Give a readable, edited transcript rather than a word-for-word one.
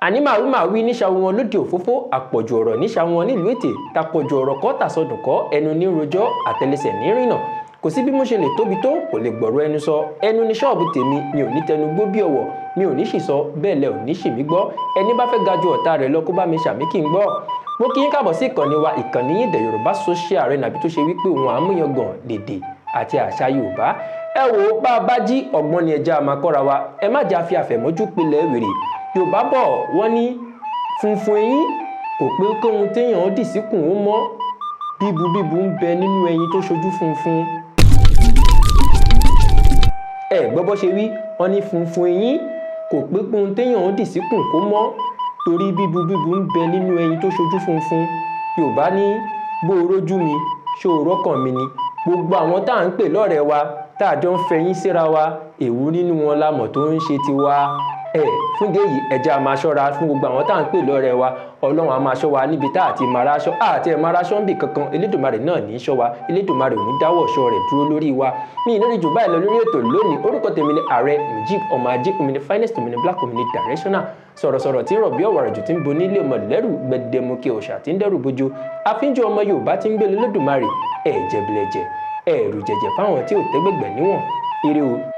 àní màwí níṣà wọn lóde òfófó àpọ̀jù ọ̀rọ̀ níṣà wọn nílùú Ètè tàpọ̀jù ọ̀rọ̀ kọ́ tàsọdùn kọ́ ẹnu ní rojọ́ àtẹlẹsẹ̀ ní rìnà kò sí bí mo ṣe lè tóbi tó kò lè gbọ̀rọ̀ ẹnu sọ ẹnu ní ṣọ́ọ̀bù tèmi mi ò ní tẹnu gbó bí ọ̀wọ̀ mi ò ní ṣì sọ bẹ́ẹ̀ lẹ ò ní ṣì mí gbọ́ ẹni bá fẹ́ ga ju ọ̀tá rẹ̀ lọ kó bá mi ṣàmì kí n gbọ́. mo kí yín káàbọ̀ sí ìkànnì wa ìkànnì yín The Yorùbá Social Arena bí tó ṣe wípé òun àmúyangàn dèdè àti àṣà Yorùbá. ẹ wò bá a bá jí ọgbọ́n ni ẹja máa kọ́ra wa ẹ má jà fi àfẹ̀mọ́jú pilẹ̀ wèrè Yorùbá bọ̀ wọ́n ní funfun eyín kò pé kóhun téèyàn dì síkùn ó mọ́ bíbu ń bẹ nínú ẹyin tó ṣojú funfun. ẹ gbọ́ bó ṣe wí wọ́n ní funfun eyín kò pé kóhun téèyàn dì síkùn kó mọ́ torí bíbu ń bẹ nínú ẹyin tó ṣojú funfun. Yorùbá ní bó o rójú mi ṣó o rọ́kàn mi ni gbogbo àwọn tá à ń pè lọ́rẹ̀ẹ́ wa tá a jọ ń fẹ̀yìn síra wa èwo nínú wọn la mọ̀ tó ń ṣe tiwa. Fún ìdí èyí ẹ jẹ́ a máa ṣọ́ra fún gbogbo àwọn tá à ń pè lọ́rẹ̀ẹ́ wa Ọlọ́run á máa ṣọ́ wa níbi tá àti máa ráṣọ́ àti ẹ̀ máa ráṣọ́ ń bì kankan Elédùmarè náà ní í ṣọ́ wa Elédùmarè ò ní dáwọ́ ṣọ́ rẹ̀ dúró lórí wa. mi ì lórí jù báyìí lọ lórí ètò lónìí orúkọ tèmi ni Ààrẹ Mujib ọmọ ajé omini finest omini black omini directional sọ̀rọ̀sọ̀rọ̀ tí ń rọ̀ bí ọ̀wàrà jù tí ń bo nílé ọmọ lẹ́rù gbẹdẹmukẹ òòṣà tí ń dẹ́rù bojo àfínjú ọmọ Yorùbá tí ń gbé Elédùmarè jẹ̀bìlẹ̀jẹ̀ ẹ̀rù jẹ̀jẹ̀ fáwọn tí ò tẹ́gbẹ̀gbẹ̀ níwọ̀n ire o.